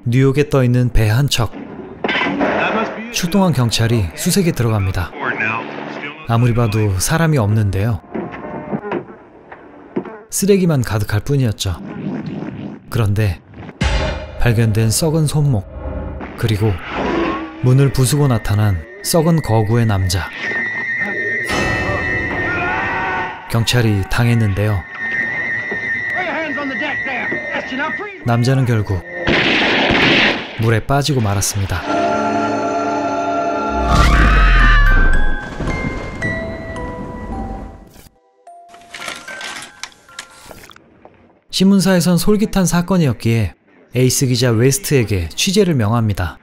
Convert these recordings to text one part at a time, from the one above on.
뉴욕에 떠있는 배 한 척. 출동한 경찰이 수색에 들어갑니다. 아무리 봐도 사람이 없는데요. 쓰레기만 가득할 뿐이었죠. 그런데 발견된 썩은 손목, 그리고 문을 부수고 나타난 썩은 거구의 남자. 경찰이 당했는데요. 남자는 결국 물에 빠지고 말았습니다. 신문사에선 솔깃한 사건이었기에 에이스 기자 웨스트에게 취재를 명합니다.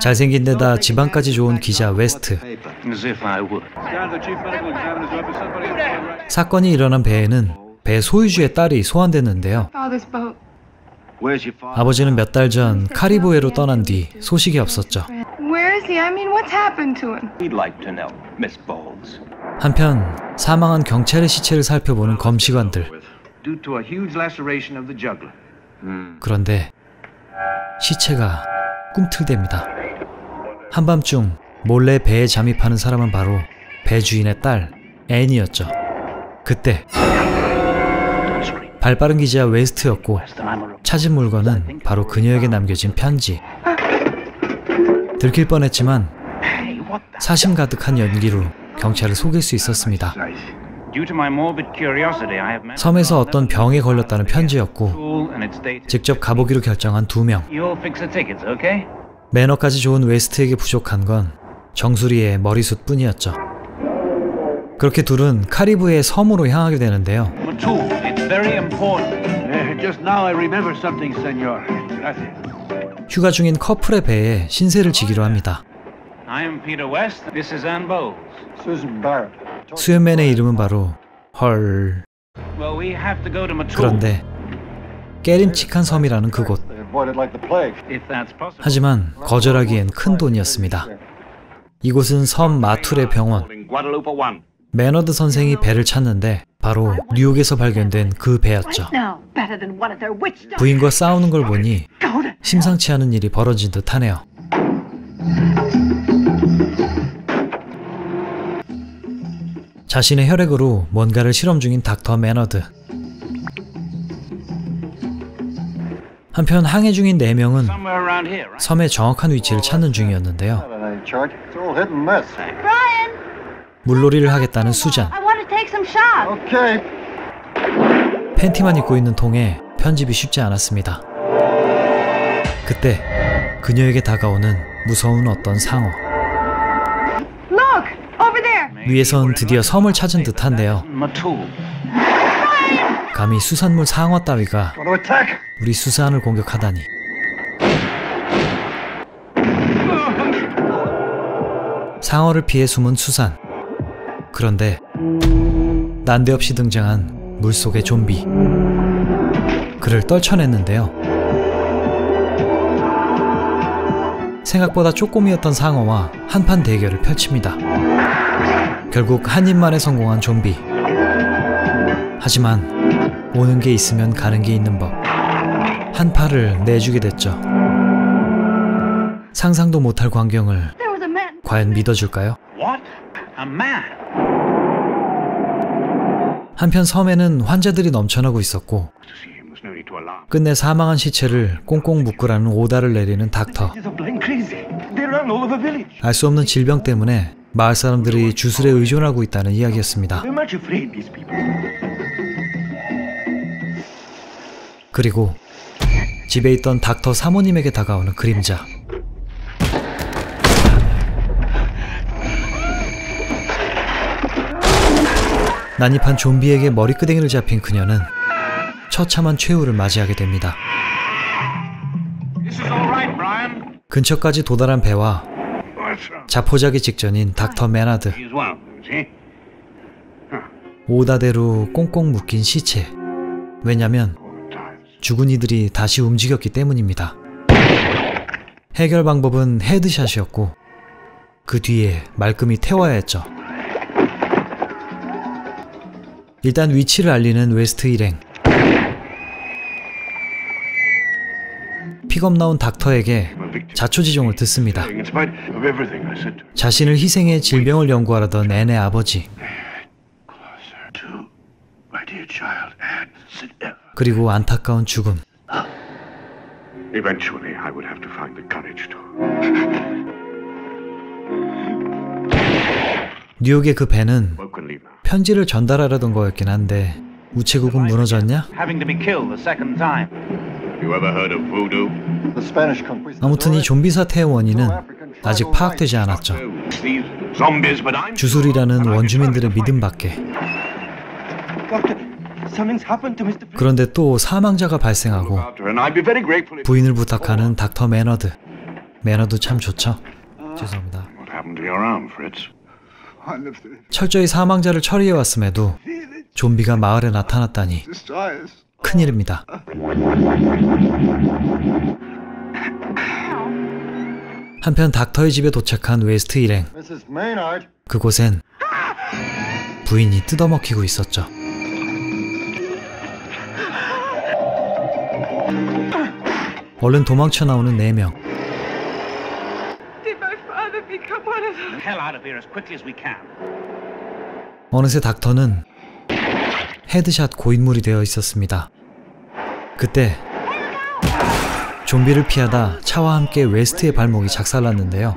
잘생긴 데다 지방까지 좋은 기자 웨스트. 사건이 일어난 배에는 배 소유주의 딸이 소환됐는데요. 아버지는 몇 달 전 카리브해로 떠난 뒤 소식이 없었죠. 한편 사망한 경찰의 시체를 살펴보는 검시관들. 그런데 시체가 꿈틀댑니다. 한밤중 몰래 배에 잠입하는 사람은 바로 배 주인의 딸 앤이었죠. 그때 발빠른 기자 웨스트였고 찾은 물건은 바로 그녀에게 남겨진 편지. 들킬 뻔했지만 사심 가득한 연기로 경찰을 속일 수 있었습니다. 섬에서 어떤 병에 걸렸다는 편지였고 직접 가보기로 결정한 2명. 매너까지 좋은 웨스트에게 부족한 건 정수리의 머리숱 뿐이었죠. 그렇게 둘은 카리브해의 섬으로 향하게 되는데요. 휴가 중인 커플의 배에 신세를 지기로 합니다. 수연맨의 이름은 바로 헐. 그런데 깨림칙한 섬이라는 그곳. 하지만 거절하기엔 큰 돈이었습니다. 이곳은 섬 마툴의 병원. 매너드 선생이 배를 찾는데 바로 뉴욕에서 발견된 그 배였죠. 부인과 싸우는 걸 보니 심상치 않은 일이 벌어진 듯 하네요. 자신의 혈액으로 뭔가를 실험 중인 닥터 매너드. 한편 항해 중인 4명은 섬의 정확한 위치를 찾는 중이었는데요. 물놀이를 하겠다는 수잔. 팬티만 입고 있는 통에 편집이 쉽지 않았습니다. 그때 그녀에게 다가오는 무서운 어떤 상어. 위에선 드디어 섬을 찾은 듯한데요. 감히 수산물 상어 따위가 우리 수산을 공격하다니. 상어를 피해 숨은 수산. 그런데 난데없이 등장한 물속의 좀비. 그를 떨쳐냈는데요. 생각보다 쪼꼬미였던 상어와 한판 대결을 펼칩니다. 결국 한 입만에 성공한 좀비. 하지만 오는 게 있으면 가는 게 있는 법. 한 팔을 내주게 됐죠. 상상도 못할 광경을 과연 믿어줄까요? 한편 섬에는 환자들이 넘쳐나고 있었고 끝내 사망한 시체를 꽁꽁 묶으라는 오다를 내리는 닥터. 알 수 없는 질병 때문에 마을 사람들이 주술에 의존하고 있다는 이야기였습니다. 그리고 집에 있던 닥터 사모님에게 다가오는 그림자. 난입한 좀비에게 머리끄댕이를 잡힌 그녀는 처참한 최후를 맞이하게 됩니다. 근처까지 도달한 배와 자포자기 직전인 닥터 매너드. 오다대로 꽁꽁 묶인 시체. 왜냐면 죽은 이들이 다시 움직였기 때문입니다. 해결 방법은 헤드샷이었고 그 뒤에 말끔히 태워야 했죠. 일단 위치를 알리는 웨스트 일행. 픽업 나온 닥터에게 자초지종을 듣습니다. In spite of everything I said to her. 자신을 희생해 질병을 연구하려던 앤의 아버지, Closer to my dear child as it ever. 그리고 안타까운 죽음. Eventually, I would have to find the courage to. 뉴욕의 그 배는 Woken leave now. 편지를 전달하려던 거였긴 한데 우체국은 무너졌냐? Having to be killed the second time. You ever heard of voodoo? The Spanish conquistadors. 아무튼 이 좀비 사태의 원인은 아직 파악되지 않았죠. These zombies, but I'm. 주술이라는 원주민들의 믿음밖에. Doctor, something's happened to Mr. 그런데 또 사망자가 발생하고 After, and I'd be very grateful if. 부인을 부탁하는 닥터 매너드. 매너드 참 좋죠? 죄송합니다. What happened to your arm, Fritz? 철저히 사망자를 처리해왔음에도 좀비가 마을에 나타났다니 큰일입니다. 한편 닥터의 집에 도착한 웨스트 일행. Mrs. Maynard. 그곳엔 부인이 뜯어먹히고 있었죠. 얼른 도망쳐 나오는 4명. Did my father become one of them? Hell out of here as quickly as we can. 어느새 닥터는 헤드샷 고인물이 되어 있었습니다. 그때 좀비를 피하다 차와 함께 웨스트의 발목이 작살났는데요.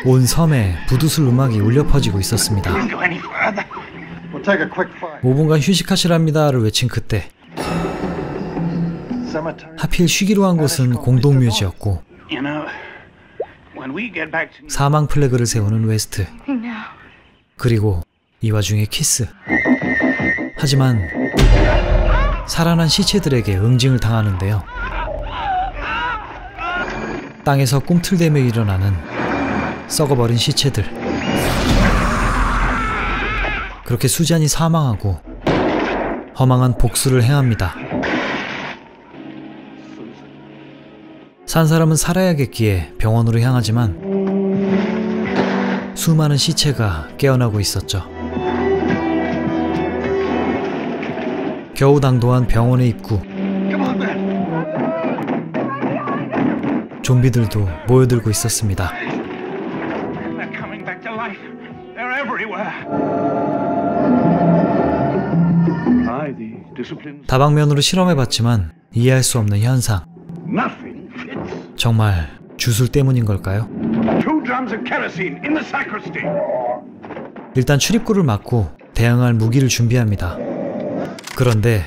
온 섬에 부두술 음악이 울려 퍼지고 있었습니다. Go any further. We'll take a quick flight. 5분간 휴식하시랍니다를 외친 그때 Cemetery. 하필 쉬기로 한 곳은 공동묘지였고 You know, when we get back to 사망 플래그를 세우는 웨스트. No. 그리고 이 와중에 키스. 하지만 살아난 시체들에게 응징을 당하는데요. 땅에서 꿈틀대며 일어나는 썩어버린 시체들. 그렇게 수잔이 사망하고 허망한 복수를 행합니다. 산 사람은 살아야겠기에 병원으로 향하지만 수많은 시체가 깨어나고 있었죠. 겨우 당도한 병원의 입구. 좀비들도 모여들고 있었습니다. they're coming back to life. They're everywhere. By the disciplines. 다방면으로 실험해봤지만 이해할 수 없는 현상. Nothing fits. 정말 주술 때문인 걸까요? 2 drums of kerosene in the sacristy. 일단 출입구를 막고 대응할 무기를 준비합니다. 그런데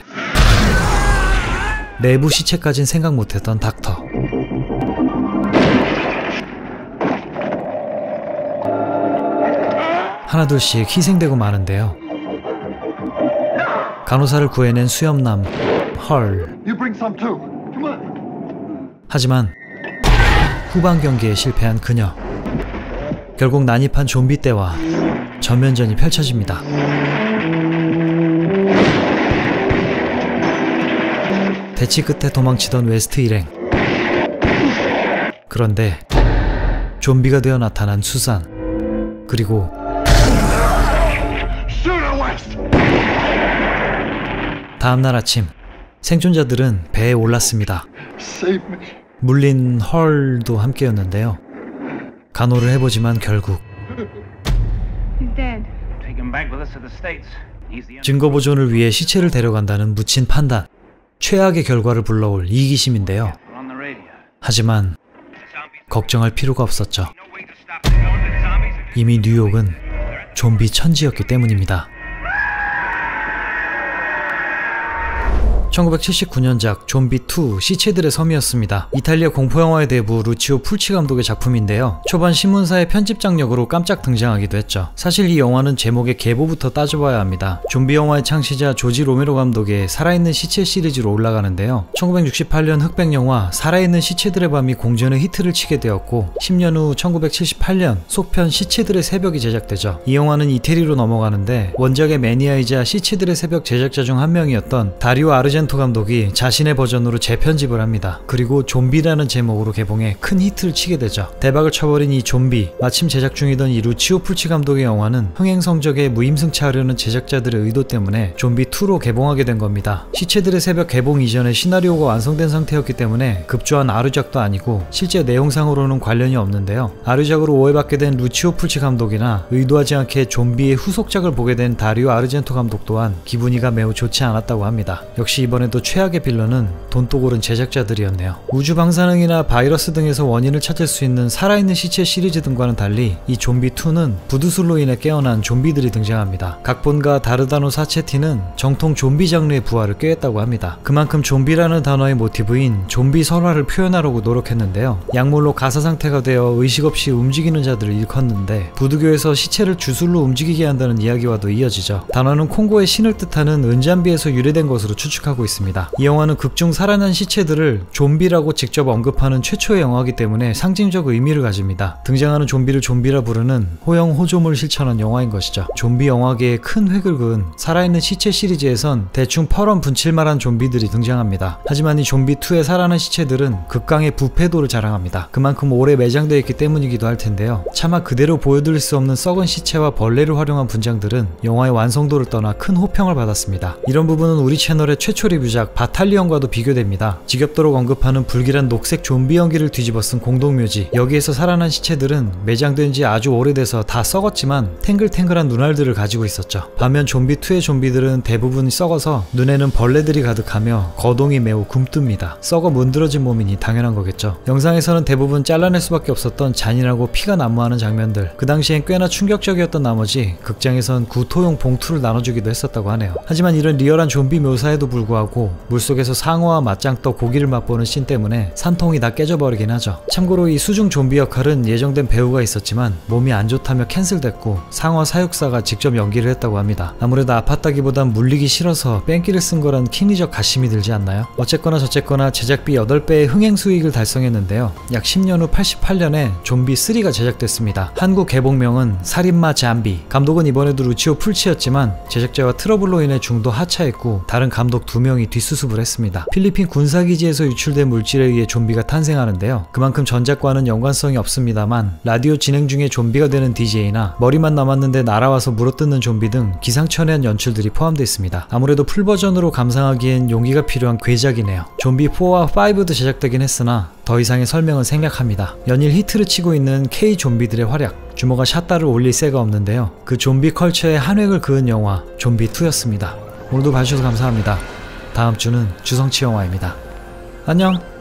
내부 시체까진 생각 못했던 닥터. 하나둘씩 희생되고 마는데요. 간호사를 구해낸 수염남 헐. You bring some too. Come on. 하지만 후반 경기에 실패한 그녀. 결국 난입한 좀비 떼와 전면전이 펼쳐집니다. 대치 끝에 도망치던 웨스트 일행. 그런데 좀비가 되어 나타난 수산. 그리고 Sooner west. 다음날 아침 생존자들은 배에 올랐습니다. Save me. 물린 헐도 함께였는데요. 간호를 해보지만 결국 He's dead. Take him back with us to the States. He's the 증거 보존을 위해 시체를 데려간다는 묻힌 판단. 최악의 결과를 불러올 이기심인데요. on the radio. 하지만 걱정할 필요가 없었죠. 이미 뉴욕은 좀비 천지였기 때문입니다. 1979년작 좀비2 시체들의 섬이었습니다. 이탈리아 공포영화의 대부 루치오 풀치 감독의 작품인데요. 초반 신문사의 편집장 역으로 깜짝 등장하기도 했죠. 사실 이 영화는 제목의 계보부터 따져봐야 합니다. 좀비 영화의 창시자 조지 로메로 감독의 살아있는 시체 시리즈로 올라가는데요. 1968년 흑백 영화 살아있는 시체들의 밤이 공전의 히트를 치게 되었고 10년 후 1978년 속편 시체들의 새벽이 제작되죠. 이 영화는 이태리로 넘어가는데 원작의 매니아이자 시체들의 새벽 제작자 중 한 명이었던 다리오 아르젠토 아르젠토 감독이 자신의 버전으로 재편집을 합니다. 그리고 좀비라는 제목으로 개봉해 큰 히트를 치게 되죠. 대박을 쳐버린 이 좀비, 마침 제작 중이던 이 루치오 풀치 감독의 영화는 흥행 성적에 무임승차하려는 제작자들의 의도 때문에 좀비2로 개봉하게 된 겁니다. 시체들의 새벽 개봉 이전에 시나리오가 완성된 상태였기 때문에 급조한 아류작도 아니고 실제 내용상으로는 관련이 없는데요. 아류작으로 오해받게 된 루치오 풀치 감독이나 의도하지 않게 좀비의 후속작을 보게 된 다리오 아르젠토 감독 또한 기분이가 매우 좋지 않았다고 합니다. 역시 이번에도 최악의 빌런은 돈독오른 제작자들이었네요. 우주 방사능이나 바이러스 등에서 원인을 찾을 수 있는 살아있는 시체 시리즈 등과는 달리 이 좀비2는 부두술로 인해 깨어난 좀비들이 등장합니다. 각본가 다르다노 사체티는 정통 좀비 장르의 부활을 꾀했다고 합니다. 그만큼 좀비라는 단어의 모티브인 좀비 설화를 표현하려고 노력했는데요. 약물로 가사 상태가 되어 의식 없이 움직이는 자들을 일컫는데 부두교에서 시체를 주술로 움직이게 한다는 이야기와도 이어지죠. 단어는 콩고의 신을 뜻하는 은잔비에서 유래된 것으로 추측하고 있습니다. 이 영화는 극중 살아난 시체들을 좀비라고 직접 언급하는 최초의 영화이기 때문에 상징적 의미를 가집니다. 등장하는 좀비를 좀비라 부르는 호영호조물 실천한 영화인 것이죠. 좀비 영화계에 큰 획을 그은 살아있는 시체 시리즈에선 대충 펄원 분칠만한 좀비들이 등장합니다. 하지만 이 좀비2의 살아난 시체들은 극강의 부패도를 자랑합니다. 그만큼 오래 매장되어 있기 때문이기도 할 텐데요. 차마 그대로 보여드릴 수 없는 썩은 시체와 벌레를 활용한 분장들은 영화의 완성도를 떠나 큰 호평을 받았습니다. 이런 부분은 우리 채널의 최초 리뷰작 바탈리언과도 비교됩니다. 지겹도록 언급하는 불길한 녹색 좀비 연기를 뒤집어 쓴 공동묘지, 여기에서 살아난 시체들은 매장된 지 아주 오래돼서 다 썩었지만 탱글탱글한 눈알들을 가지고 있었죠. 반면 좀비2의 좀비들은 대부분 썩어서 눈에는 벌레들이 가득하며 거동이 매우 굼뜹니다. 썩어 문드러진 몸이니 당연한 거겠죠. 영상에서는 대부분 잘라낼 수밖에 없었던 잔인하고 피가 난무하는 장면들, 그 당시엔 꽤나 충격적이었던 나머지 극장에선 구토용 봉투를 나눠주기도 했었다고 하네요. 하지만 이런 리얼한 좀비 묘사에도 불구하고 물속에서 상어와 맞짱떠 고기를 맛보는 씬 때문에 산통이 다 깨져버리긴 하죠. 참고로 이 수중 좀비 역할은 예정된 배우가 있었지만 몸이 안 좋다며 캔슬됐고 상어 사육사가 직접 연기를 했다고 합니다. 아무래도 아팠다기보단 물리기 싫어서 뺑기를 쓴 거란 킹리적 가심이 들지 않나요? 어쨌거나 저쨌거나 제작비 8배의 흥행 수익을 달성했는데요. 약 10년 후 88년에 좀비3가 제작됐습니다. 한국 개봉명은 살인마 잠비. 감독은 이번에도 루치오 풀치였지만 제작자와 트러블로 인해 중도 하차했고 다른 감독 2명이 뒷수습을 했습니다. 필리핀 군사기지에서 유출된 물질에 의해 좀비가 탄생하는데요. 그만큼 전작과는 연관성이 없습니다만 라디오 진행 중에 좀비가 되는 DJ나 머리만 남았는데 날아와서 물어뜯는 좀비 등 기상천외한 연출들이 포함되어 있습니다. 아무래도 풀버전으로 감상하기엔 용기가 필요한 괴작이네요. 좀비4와 5도 제작되긴 했으나 더 이상의 설명은 생략합니다. 연일 히트를 치고 있는 K 좀비들의 활약, 주모가 샷다를 올릴 새가 없는데요. 그 좀비 컬처에 한 획을 그은 영화 좀비2였습니다. 오늘도 봐주셔서 감사합니다. 다음 주는 주성치 영화입니다. 안녕!